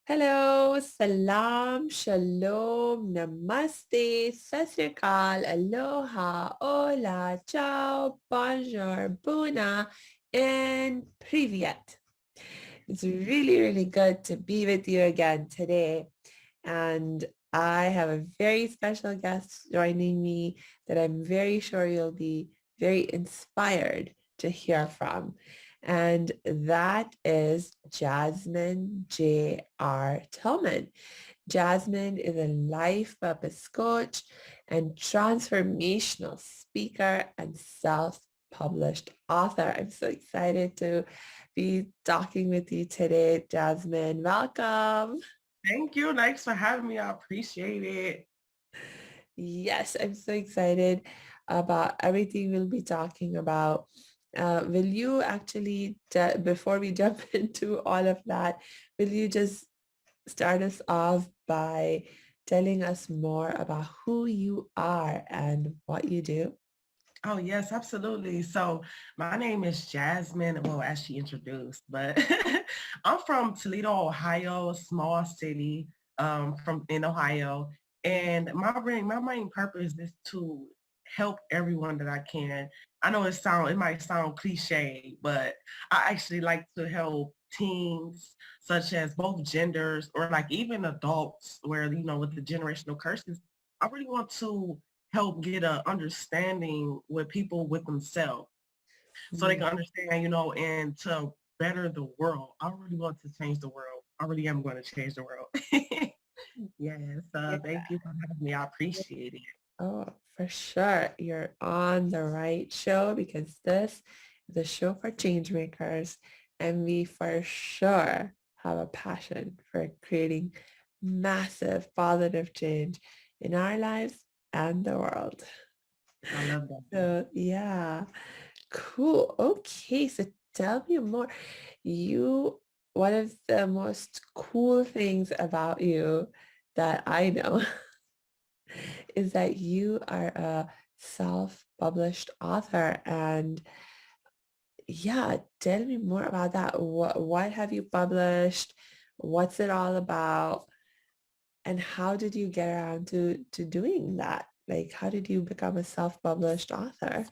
Hello, salam, shalom, namaste, sat sri akal, aloha, hola, ciao, bonjour, buna, and privyet. It's really, really good to be with you again today. And I have a very special guest joining me that I'm very sure you'll be very inspired to hear from. And that is Jasmine J R Tilman. Jasmine is a life purpose coach and transformational speaker and self-published author. I'm so excited to be talking with you today, Jasmine. Welcome. Thank you. Thanks for having me. I appreciate it. Yes, I'm so excited about everything we'll be talking about. Will you actually, before we jump into all of that, will you just start us off by telling us more about who you are and what you do? Oh, yes, absolutely. So my name is Jasmine. Well, as she introduced, but I'm from Toledo, Ohio, a small city from in Ohio. And my main purpose is to help everyone that I can. I know it might sound cliche, but I actually like to help teens such as both genders or like even adults where, with the generational curses. I really want to help get a understanding with people with themselves so they Mm, can understand, and to better the world. I really want to change the world. I really am going to change the world. Yes, yeah. thank you for having me. I appreciate it. Oh, for sure. You're on the right show because this is a show for change makers, and we for sure have a passion for creating massive positive change in our lives and the world. I love that. So yeah, cool. Okay, so tell me more. You, one of the most cool things about you that I know is that you are a self-published author. And yeah, tell me more about that. What have you published? What's it all about? And how did you get around to doing that? Like, how did you become a self-published author?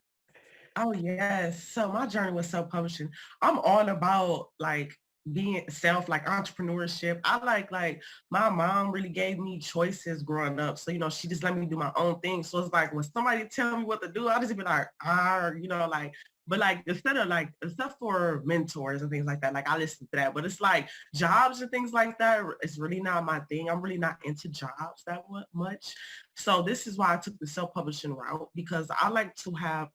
Oh yes. So my journey with self-publishing, I'm all about like being like entrepreneurship. I like my mom really gave me choices growing up. So, she just let me do my own thing. So it's like when somebody tell me what to do, I just be like, like, but like instead of like except for mentors and things like that, like I listen to that. But it's like jobs and things like that, it's really not my thing. I'm really not into jobs that much. So this is why I took the self-publishing route because I like to have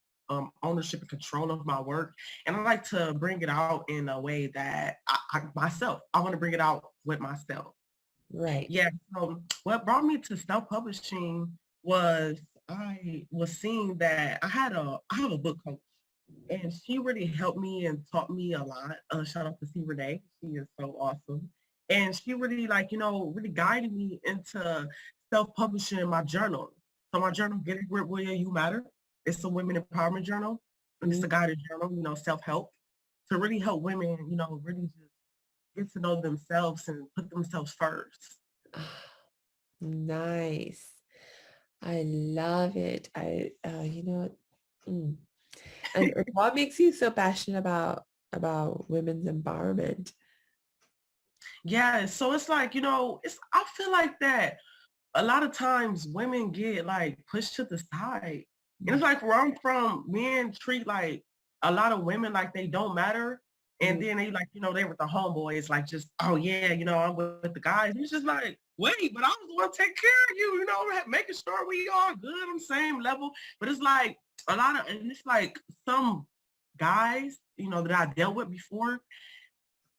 ownership and control of my work. And I like to bring it out in a way that I want to bring it out with myself. Right. Yeah. So what brought me to self-publishing was I was seeing that I have a book coach and she really helped me and taught me a lot. Shout out to C Renee. She is so awesome. And she really really guided me into self-publishing my journal. So my journal, Get It Where You Matter. It's a women empowerment journal. And it's Mm. a guided journal, self-help to really help women, really just get to know themselves and put themselves first. Nice. I love it. Mm. And what makes you so passionate about women's empowerment? Yeah. So it's like, I feel like that a lot of times women get like pushed to the side. And it's like where I'm from, men treat like a lot of women like they don't matter. And Mm. then they like, they with the homeboys, like just, oh yeah, I'm with the guys. It's just like, wait, but I was the one to take care of you, making sure we all good on the same level. But it's like and it's like some guys, that I dealt with before,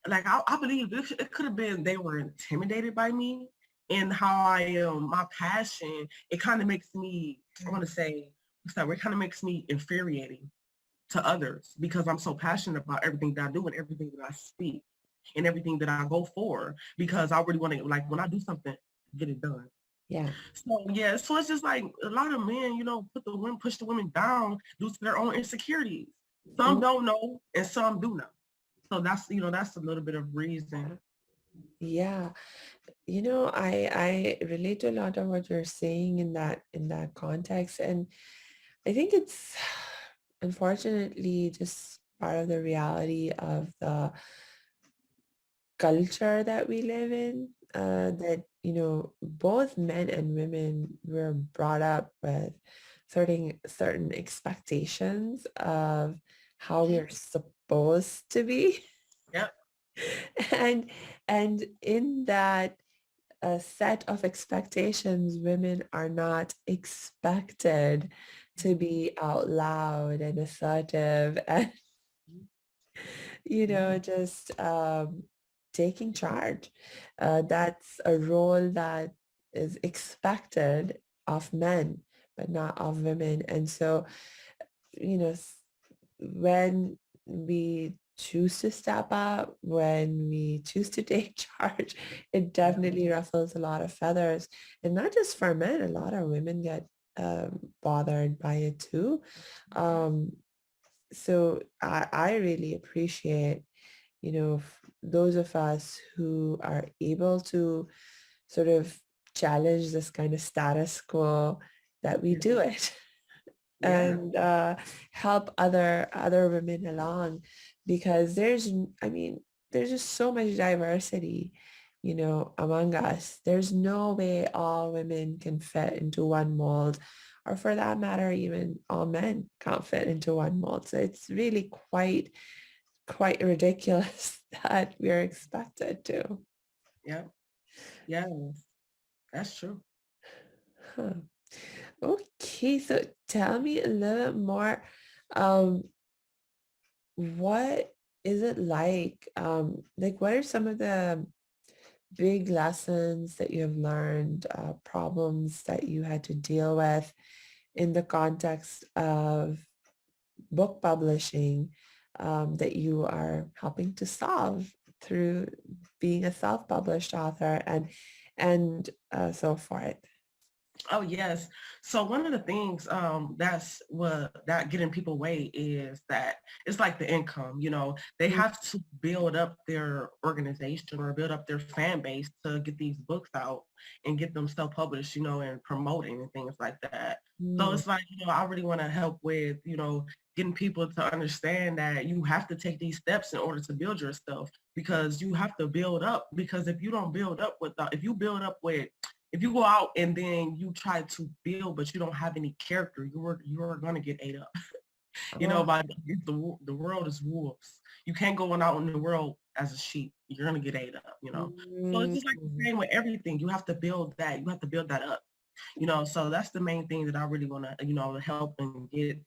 like I believe it could have been they were intimidated by me and how I am, my passion. It kind of makes me, I want to say, it kind of makes me infuriating to others because I'm so passionate about everything that I do and everything that I speak and everything that I go for because I really want to, like, when I do something, get it done. Yeah. So yeah, so it's just like a lot of men, push the women down due to their own insecurities. Some Mm. don't know and some do know. So that's a little bit of reason. Yeah. I relate to a lot of what you're saying in that context. And I think it's unfortunately just part of the reality of the culture that we live in, that, both men and women were brought up with certain expectations of how we are supposed to be. Yep. and and in that set of expectations, women are not expected to be out loud and assertive and just taking charge. That's a role that is expected of men, but not of women. And so, when we choose to step up, when we choose to take charge, it definitely ruffles a lot of feathers. And not just for men, a lot of women get bothered by it too. Um, so I really appreciate, those of us who are able to sort of challenge this kind of status quo, that we do it. Yeah. And help other women along, because there's just so much diversity, among us. There's no way all women can fit into one mold, or for that matter, even all men can't fit into one mold. So it's really quite ridiculous that we're expected to. Yep. Yes. That's true. Huh. Okay, so tell me a little bit more. Um, what is it like? Like, what are some of the big lessons that you have learned, problems that you had to deal with in the context of book publishing, that you are helping to solve through being a self-published author and so forth? Oh yes. So one of the things that's what that getting people away is that it's like the income, they Mm, have to build up their organization or build up their fan base to get these books out and get them self-published, and promoting and things like that. So mm, it's like, I really want to help with, getting people to understand that you have to take these steps in order to build yourself, because you have to build up, because if you don't build up if you build up with if you go out and then you try to build, but you don't have any character, you're gonna get ate up. oh, By the world is wolves. You can't go on out in the world as a sheep. You're gonna get ate up. So it's mm, just like the same with everything. You have to build that. You have to build that up. So that's the main thing that I really want to help and get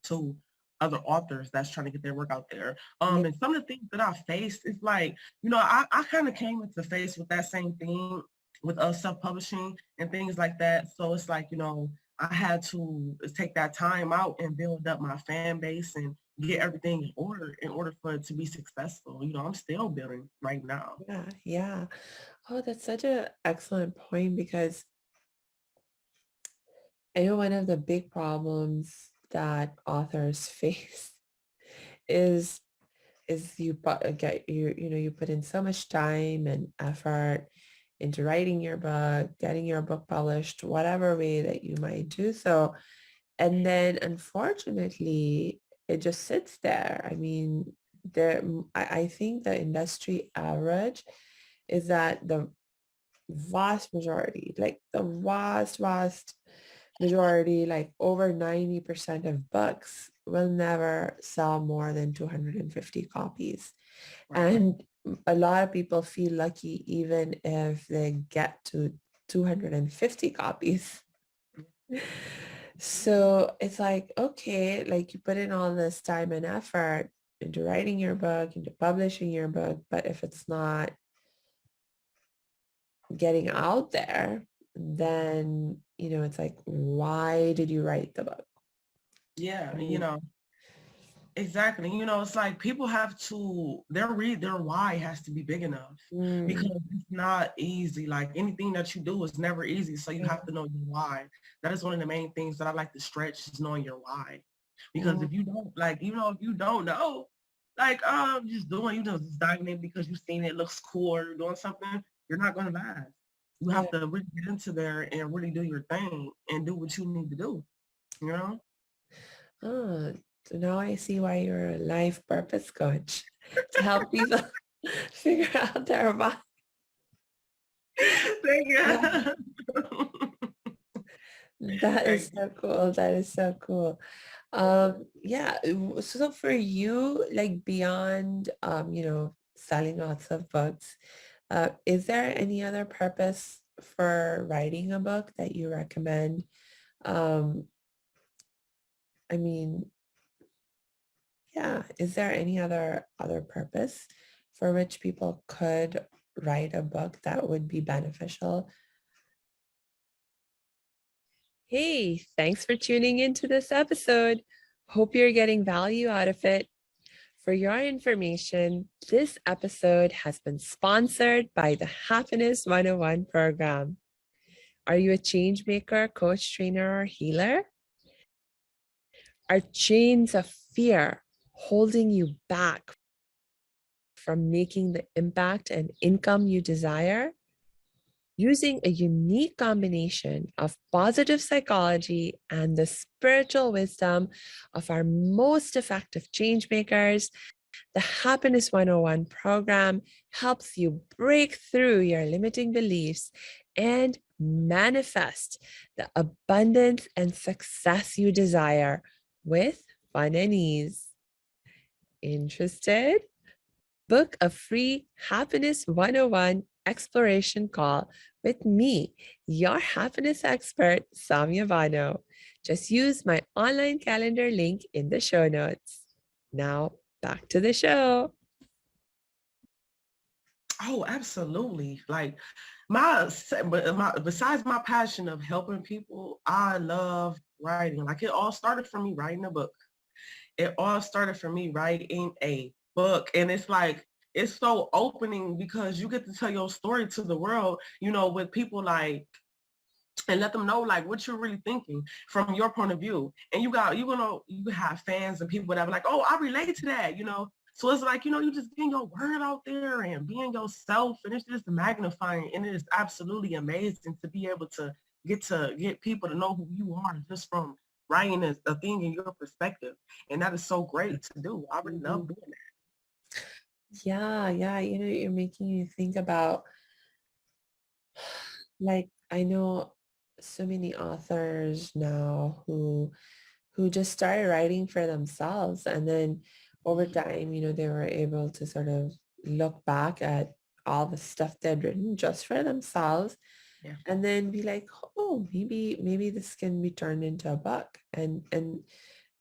to other authors that's trying to get their work out there. yeah, And some of the things that I faced is like, I kind of came into face with that same thing with self-publishing and things like that. So it's like, I had to take that time out and build up my fan base and get everything in order for it to be successful. I'm still building right now. yeah, yeah. Oh, that's such a excellent point, because I know one of the big problems that authors face is you put in so much time and effort into writing your book, getting your book published, whatever way that you might do so. And then unfortunately, it just sits there. I mean, I think the industry average is that the vast majority, like the vast majority, like over 90% of books will never sell more than 250 copies. Right. And a lot of people feel lucky even if they get to 250 copies. So it's like, okay, like you put in all this time and effort into writing your book, into publishing your book, but if it's not getting out there, then, it's like, why did you write the book? Yeah, I mean, exactly. It's like people have to their why has to be big enough, because mm, it's not easy. Like anything that you do is never easy. So you yeah, have to know your why. That is one of the main things that I like to stretch, is knowing your why. Because mm, if you don't, like, if you don't know, Like, you just diving in because you've seen it looks cool or you're doing something, you're not gonna last. You Yeah. have to really get into there and really do your thing and do what you need to do, you know? Oh, so now I see why you're a life purpose coach to help people figure out their why. Thank Yeah, you. that Thank is you. so cool. That is so cool. Yeah. So for you, like beyond, selling lots of books, is there any other purpose for writing a book that you recommend? Um, I mean, yeah, is there any other purpose for which people could write a book that would be beneficial? Hey, thanks for tuning into this episode. Hope you're getting value out of it. For your information, this episode has been sponsored by the Happiness 101 program. Are you a change maker, coach, trainer, or healer? Are chains of fear holding you back from making the impact and income you desire? Using a unique combination of positive psychology and the spiritual wisdom of our most effective change makers, the Happiness 101 program helps you break through your limiting beliefs and manifest the abundance and success you desire with fun and ease. Interested? Book a free Happiness 101 exploration call with me, your happiness expert, Samia Bano. Just use my online calendar link in the show notes. Now, back to the show. Oh, absolutely. Like besides my passion of helping people, I love writing. Like it all started from me writing a book. It all started from me writing a book. And it's like, it's so opening because you get to tell your story to the world, with people like, and let them know like what you're really thinking from your point of view. And you have fans and people that are like, oh, I relate to that. So it's like, you just getting your word out there and being yourself, and it's just magnifying. And it is absolutely amazing to be able to get people to know who you are just from writing a thing in your perspective. And that is so great to do. I really love Mhm. doing that. Yeah, yeah. You're making me think about, like, I know so many authors now who just started writing for themselves, and then over time, they were able to sort of look back at all the stuff they'd written just for themselves, Yeah, and then be like, oh, maybe this can be turned into a book. And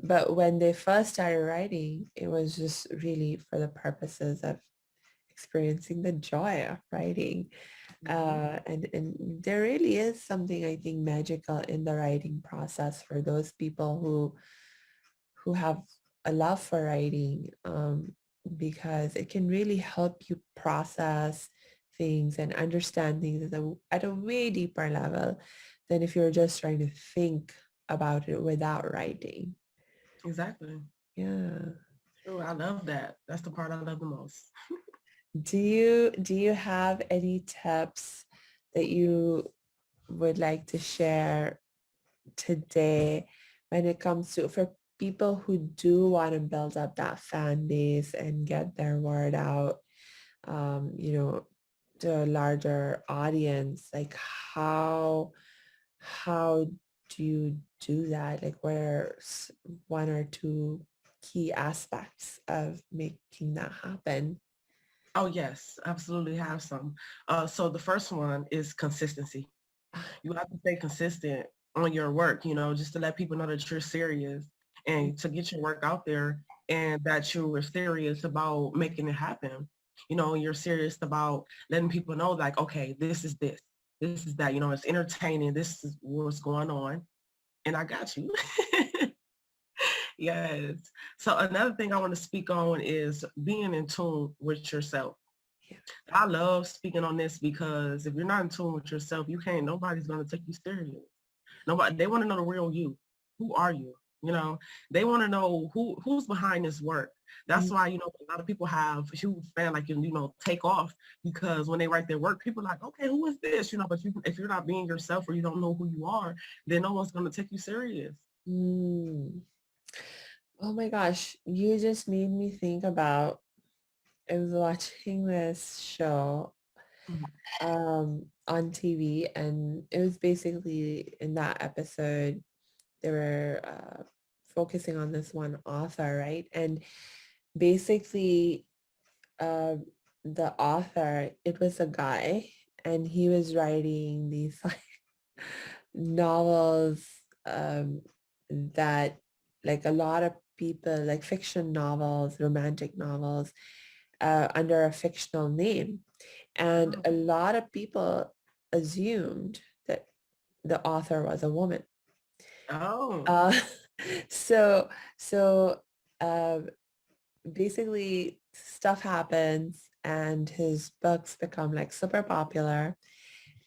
but when they first started writing, it was just really for the purposes of experiencing the joy of writing. hmm And there really is something, I think, magical in the writing process for those people who have a love for writing, because it can really help you process things and understand things at a way deeper level than if you're just trying to think about it without writing. exactly. Yeah. True. I love that. That's the part I love the most. Do you have any tips that you would like to share today when it comes to, for people who do want to build up that fan base and get their word out, um, you know, to a larger audience? Like, how do you do that? Like, what are one or two key aspects of making that happen? Oh yes, absolutely have some. So the first one is consistency. You have to stay consistent on your work, just to let people know that you're serious and to get your work out there and that you were serious about making it happen. You're serious about letting people know like, okay, this is that, it's entertaining. This is what's going on. And I got you. Yes. So another thing I want to speak on is being in tune with yourself. Yeah. I love speaking on this because if you're not in tune with yourself, nobody's going to take you serious. Nobody, they want to know the real you. Who are you? You know, they want to know who's behind this work. That's why, a lot of people have a huge fan, like, take off, because when they write their work, people are like, okay, who is this? But if you're not being yourself or you don't know who you are, then no one's going to take you serious. Mm. Oh my gosh, you just made me think about, I was watching this show Mhm. on TV, and it was basically in that episode they were focusing on this one author, right? And basically uh, the author, it was a guy, and he was writing these like novels that, like, a lot of people, like fiction novels, romantic novels, under a fictional name. And a lot of people assumed that the author was a woman. Oh. Uh, so so uh, basically stuff happens and his books become like super popular,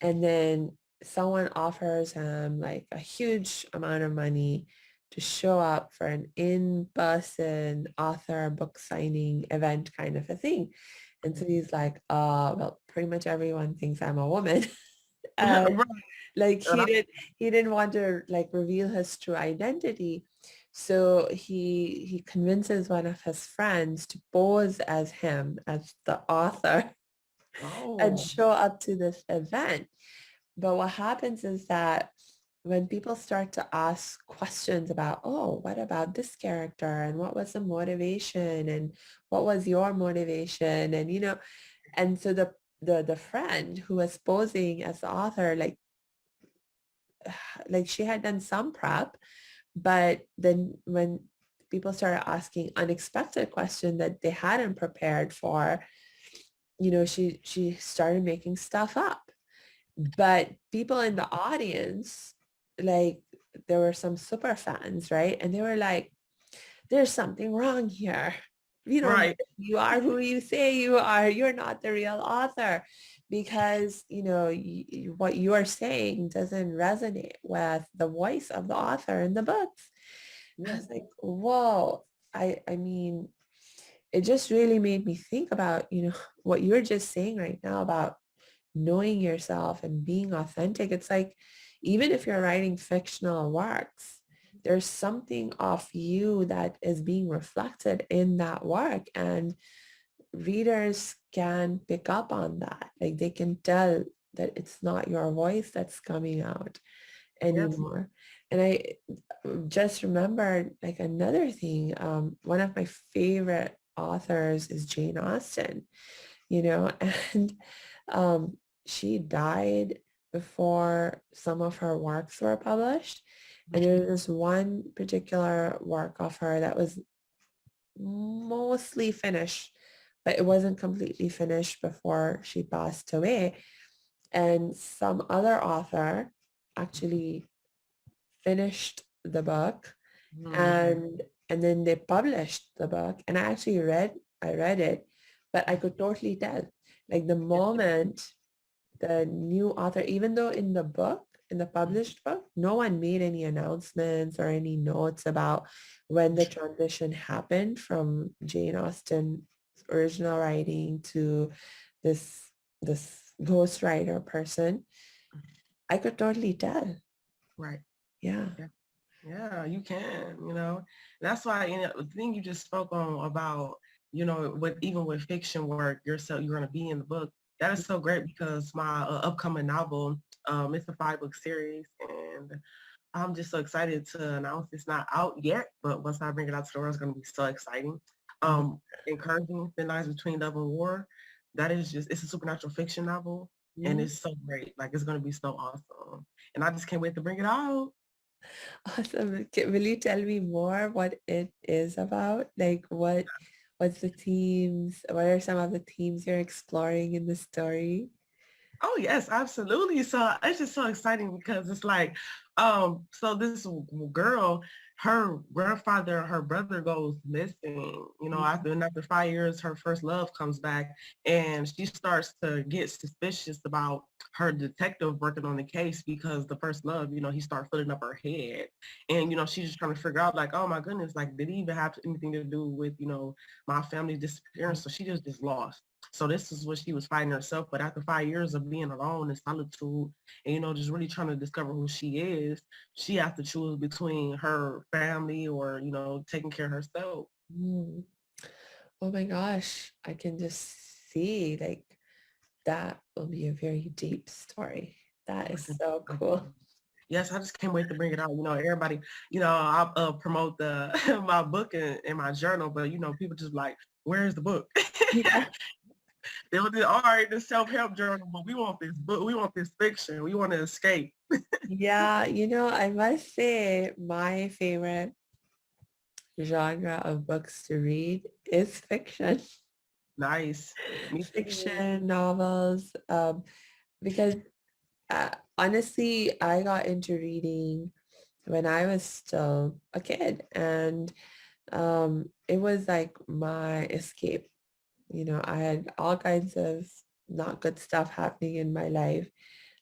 and then someone offers him like a huge amount of money to show up for an in-person author book signing event kind of a thing. And so he's like, well, pretty much everyone thinks I'm a woman. uh, Right. like And he didn't want to like reveal his true identity. So he convinces one of his friends to pose as him, as the author, and oh, show up to this event. But what happens is that when people start to ask questions about, oh, what about this character? And what was the motivation? And what was your motivation? And, and so the friend who was posing as the author, like she had done some prep, but then when people started asking unexpected questions that they hadn't prepared for, she started making stuff up. But people in the audience, like, there were some super fans, right? And they were like, there's something wrong here. You don't know right. if you are who you say you are. You're not the real author, because, what you are saying doesn't resonate with the voice of the author in the books. I Yeah. was like, whoa. I mean, it just really made me think about, what you're just saying right now about knowing yourself and being authentic. It's like, even if you're writing fictional works, there's something of you that is being reflected in that work, and readers can pick up on that. Like, they can tell that it's not your voice that's coming out Yes. anymore. And I just remembered like another thing. One of my favorite authors is Jane Austen, and um, she died before some of her works were published. And there was this one particular work of her that was mostly finished, but it wasn't completely finished before she passed away. And some other author actually finished the book, Mhm. and then they published the book, and I read it, but I could totally tell, like, the moment the new author, even though in the published book, no one made any announcements or any notes about when the transition happened from Jane Austen's original writing to this this ghostwriter person. I could totally tell. Right. Yeah. Yeah. Yeah, you can, That's why, the thing you just spoke on about, even with fiction work, you're going to be in the book. That is so great because my upcoming novel, it's a 5-book series, and I'm just so excited to announce it's not out yet, but once I bring it out to the world, it's going to be so exciting. Encouraging the Lines Between Love and War. It's a supernatural fiction novel, and Mhm. it's so great. Like, it's going to be so awesome. And I just can't wait to bring it out. Awesome. Will you tell me more what it is about? Like, what's the themes? What are some of the themes you're exploring in the story? Oh yes, absolutely. So it's just so exciting because it's like, so this girl, her grandfather and her brother goes missing, after 5 years, her first love comes back and she starts to get suspicious about her detective working on the case because the first love, he started filling up her head. And, she's just trying to figure out like, oh my goodness, like, did he even have anything to do with, my family's disappearance? So she just lost. So this is what she was fighting herself. But after 5 years of being alone in solitude and, just really trying to discover who she is, she has to choose between her family or, taking care of herself. Mm. Oh my gosh, I can just see like that will be a very deep story. That is so cool. Yes, I just can't wait to bring it out. Everybody, I promote the my book in my journal, but people just like, where's the book? Yeah. They'll do, all right, the self-help journal, but we want this book. We want this fiction. We want to escape. Yeah, I must say my favorite genre of books to read is fiction. Nice. Me too. Fiction novels, because honestly, I got into reading when I was still a kid, and it was like my escape. I had all kinds of not good stuff happening in my life,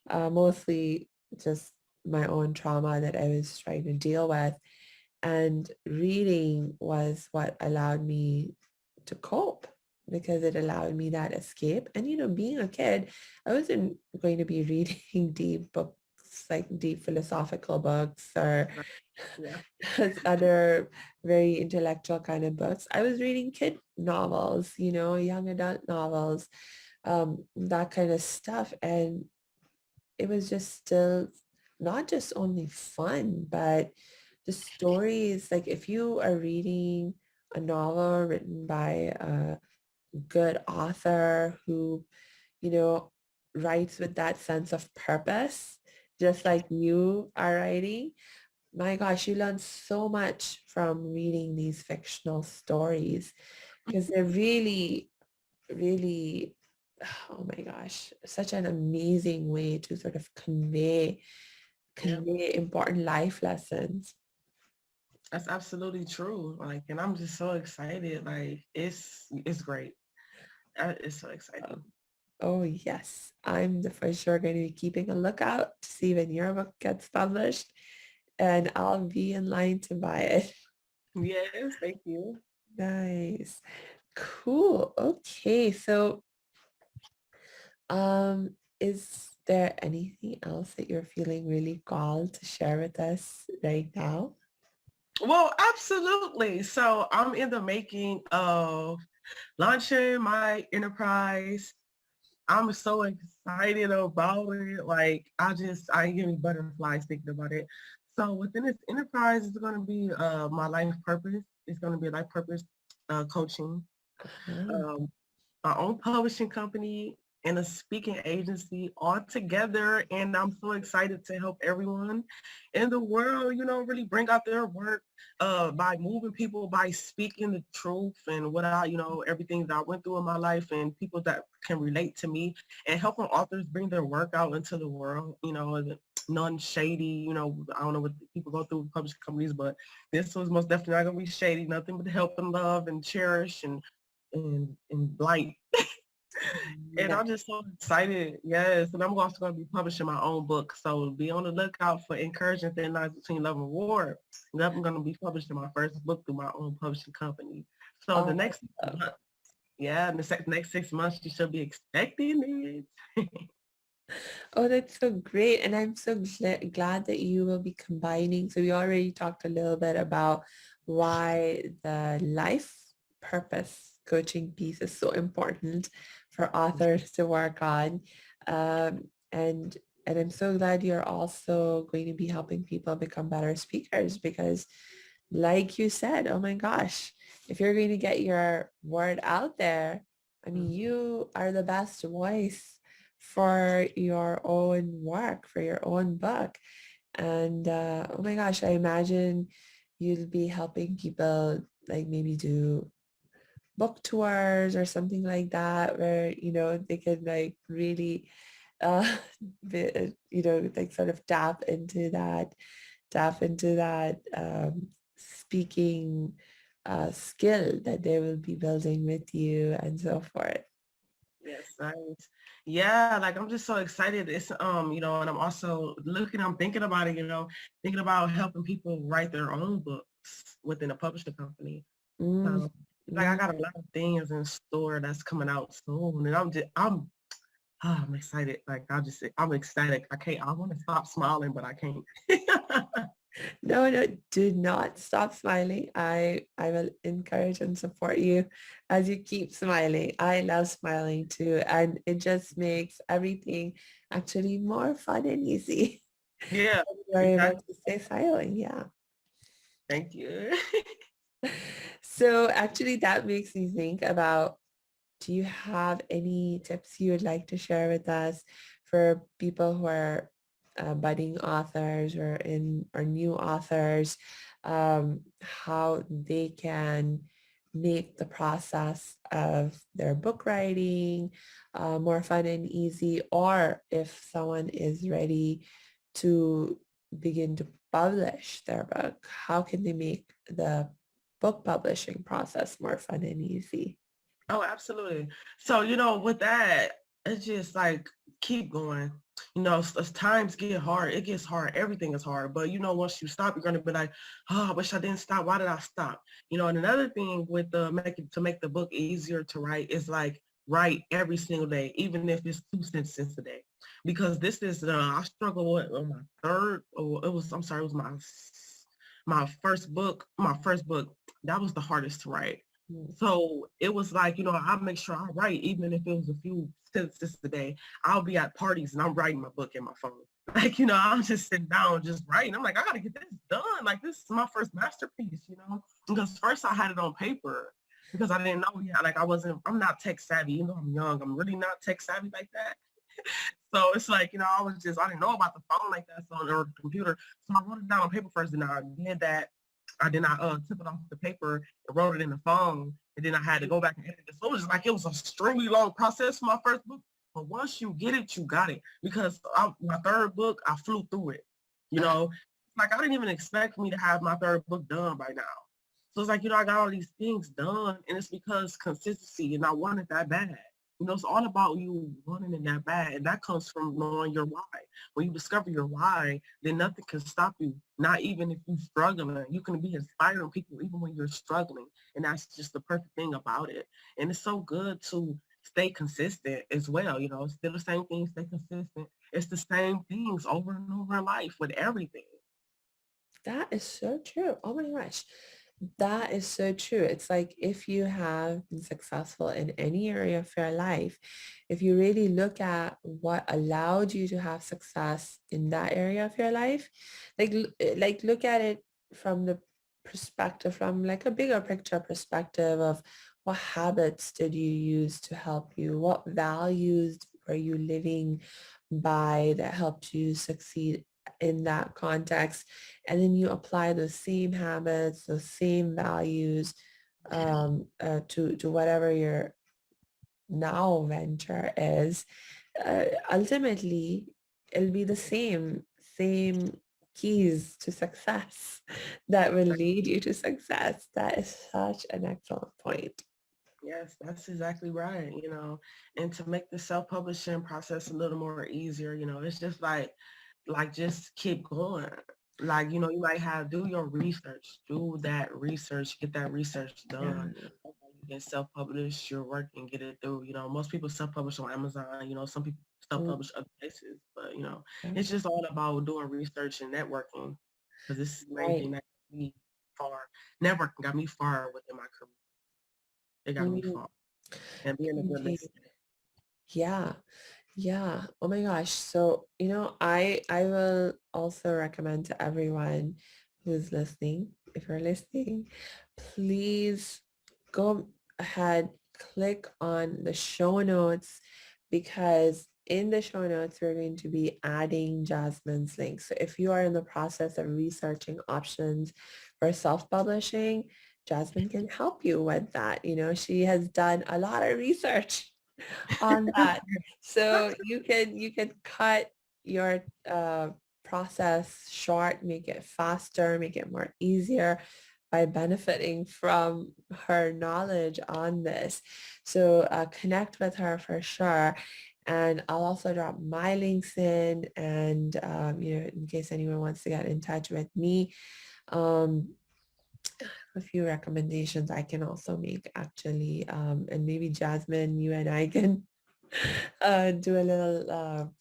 mostly just my own trauma that I was trying to deal with. And reading was what allowed me to cope because it allowed me that escape. And, being a kid, I wasn't going to be reading deep books, like deep philosophical books or Yeah. other very intellectual kind of books. I was reading kid novels, young adult novels, that kind of stuff. And it was just still not just only fun, but the stories, like if you are reading a novel written by a good author who, you know, writes with that sense of purpose, just like you are writing, my gosh, you learn so much from reading these fictional stories because they're really, really, oh my gosh, such an amazing way to sort of Yeah. convey important life lessons. That's absolutely true. Like, and I'm just so excited. Like, it's great. It's so exciting. Oh yes, I'm for sure going to be keeping a lookout to see when your book gets published, and I'll be in line to buy it. Yes, thank you. Nice. Cool. Okay. So, is there anything else that you're feeling really called to share with us right now? Well, absolutely. So I'm in the making of launching my enterprise. I'm so excited about it. Like I give me butterflies thinking about it. So within this enterprise, it's going to be my life purpose. It's going to be life purpose coaching. Oh, Um, my own publishing company and a speaking agency all together. And I'm so excited to help everyone in the world, really bring out their work by moving people, by speaking the truth and everything that I went through in my life and people that can relate to me and helping authors bring their work out into the world, non-shady, I don't know what people go through with publishing companies, but this was most definitely not going to be shady, nothing but help and love and cherish and light. And nice. I'm just so excited. Yes. And I'm also going to be publishing my own book. So be on the lookout for Encouraging Thin Lines Between Love and War. And I'm going to be publishing my first book through my own publishing company. So the next Awesome. month, in the next 6 months, you should be expecting it. Oh, that's so great. And I'm so glad that you will be combining. So we already talked a little bit about why the life purpose coaching piece is so important for authors to work on. Um, and and I'm so glad you're also going to be helping people become better speakers because like you said, oh my gosh, if you're going to get your word out there, I mean, you are the best voice for your own work, for your own book. And oh my gosh, I imagine you'll be helping people like maybe do book tours or something like that where, they can like really, uh, like sort of tap into that speaking skill that they will be building with you and so forth. Yes, nice. Yeah, like I'm just so excited. It's and I'm also I'm thinking about it, thinking about helping people write their own books within a publishing company. Mm, So like I mm. got a lot of things in store that's coming out soon, and I'm excited. Like I'm ecstatic. I want to stop smiling, but I can't. No, no, do not stop smiling. I will encourage and support you as you keep smiling. I love smiling too, and it just makes everything actually more fun and easy. Yeah, You're able exactly. to stay smiling, yeah. Thank you. So actually that makes me think about, do you have any tips you would like to share with us for people who are budding authors or new authors, how they can make the process of their book writing more fun and easy, or if someone is ready to begin to publish their book, how can they make the book publishing process more fun and easy? Oh, absolutely. So, with that, it's just like keep going. As times get hard, it gets hard. Everything is hard. But once you stop, you're gonna be like, oh, I wish I didn't stop. Why did I stop? And another thing with to make the book easier to write is like write every single day, even if it's 2 sentences a day. Because this is I struggle with on my third, or it was I'm sorry, it was my first book. My first book, that was the hardest to write. Mm. So it was like, I make sure I write, even if it was a few sentences a day. I'll be at parties and I'm writing my book in my phone. Like, I'm just sitting down, just writing. I'm like, I got to get this done. Like, this is my first masterpiece. Because first I had it on paper because I didn't know yet. Like, I'm not tech savvy. I'm young. I'm really not tech savvy like that. So it's like, I didn't know about the phone like that, or the computer. So I wrote it down on paper first, and I did that. I took it off the paper and wrote it in the phone, and then I had to go back and edit it. So it was like, it was a extremely long process for my first book. But once you get it, you got it. Because my third book, I flew through it. Like I didn't even expect me to have my third book done by now. So it's like, I got all these things done, and it's because consistency, and I wanted that bad. It's all about you wanting it that bad, and that comes from knowing your why. When you discover your why, then nothing can stop you. Not even if you're struggling, you can be inspiring people even when you're struggling, and that's just the perfect thing about it. And it's so good to stay consistent as well. It's still the same thing. Stay consistent. It's the same things over and over in life with everything. That is so true. Oh my gosh. That is so true. It's like if you have been successful in any area of your life, if you really look at what allowed you to have success in that area of your life, like look at it from the perspective, from like a bigger picture perspective of what habits did you use to help you? What values were you living by that helped you succeed in that context? And then you apply the same habits, the same values to whatever your now venture is. Ultimately, it'll be the same keys to success that will lead you to success. That is such an excellent point. Yes, that's exactly right. And to make the self-publishing process a little more easier, it's just like just keep going. Like, you might do your research, do that research, get that research Yeah. done. You can self-publish your work and get it through. Most people self-publish on Amazon, some people Mm, self-publish other places, but yeah. it's just all about doing research and networking, because this is the main Right. thing that got me far. Networking got me far within my career. It got me Mm, far. And being a good indeed. listener. Yeah. Yeah. Oh my gosh. So, I will also recommend to everyone who's listening, if you're listening, please go ahead, click on the show notes, because in the show notes, we're going to be adding Jasmine's link. So if you are in the process of researching options for self-publishing, Jasmine can help you with that. She has done a lot of research on that. So you can cut your process short, make it faster, make it more easier. by benefiting from her knowledge on this. So connect with her for sure. And I'll also drop my links in, and in case anyone wants to get in touch with me, a few recommendations I can also make actually, and maybe Jasmine, you and I can do a little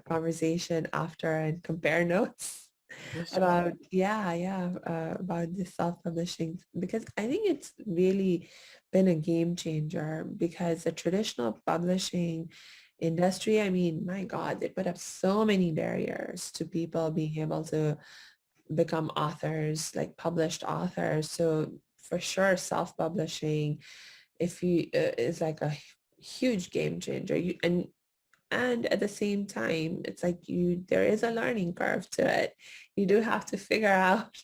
conversation after and compare notes For sure. about about the self-publishing, because I think it's really been a game changer, because the traditional publishing industry, I mean, my God, they put up so many barriers to people being able to become authors, like published authors. So for sure, self-publishing, if you is like a huge game changer. And at the same time, it's like there is a learning curve to it. You do have to figure out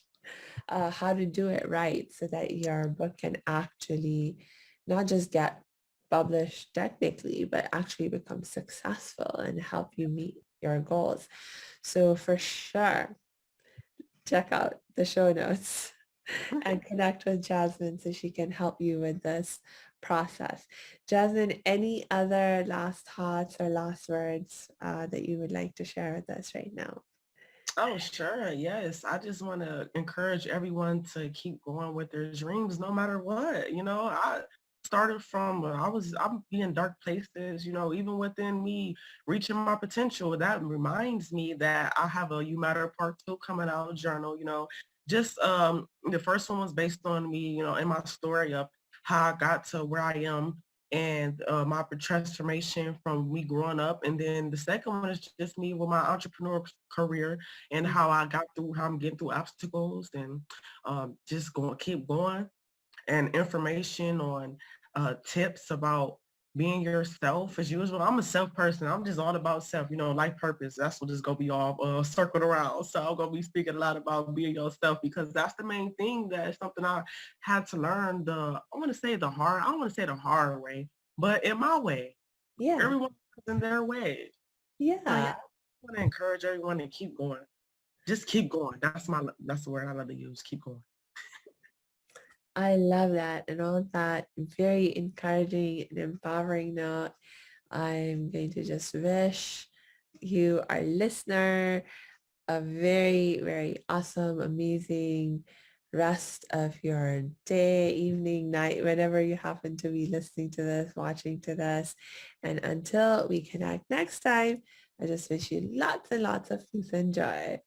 how to do it right so that your book can actually not just get published technically, but actually become successful and help you meet your goals. So for sure, check out the show notes and connect with Jasmine so she can help you with this process. Jasmine, any other last thoughts or last words that you would like to share with us right now? Oh, sure. Yes. I just want to encourage everyone to keep going with their dreams no matter what. I started from, I'm in dark places, even within me reaching my potential. That reminds me that I have a You Matter Part 2 coming out journal, just the first one was based on me, in my story of how I got to where I am and my transformation from me growing up. And then the second one is just me with my entrepreneur career and how I got through, how I'm getting through obstacles and just keep going, and information on tips about being yourself as usual. I'm a self person. I'm just all about self, life purpose. That's what it's going to be all circled around. So I'm going to be speaking a lot about being yourself because that's the main thing. That's something I had to learn I want to say I don't want to say the hard way, but in my way. Yeah, Everyone in their way. So yeah, yeah. I want to encourage everyone to keep going. Just keep going. That's the word I love to use. Keep going. I love that. And on that very encouraging and empowering note, I'm going to just wish you, our listener, a very, very awesome, amazing rest of your day, evening, night, whenever you happen to be listening to this, watching to this. And until we connect next time, I just wish you lots and lots of peace and joy.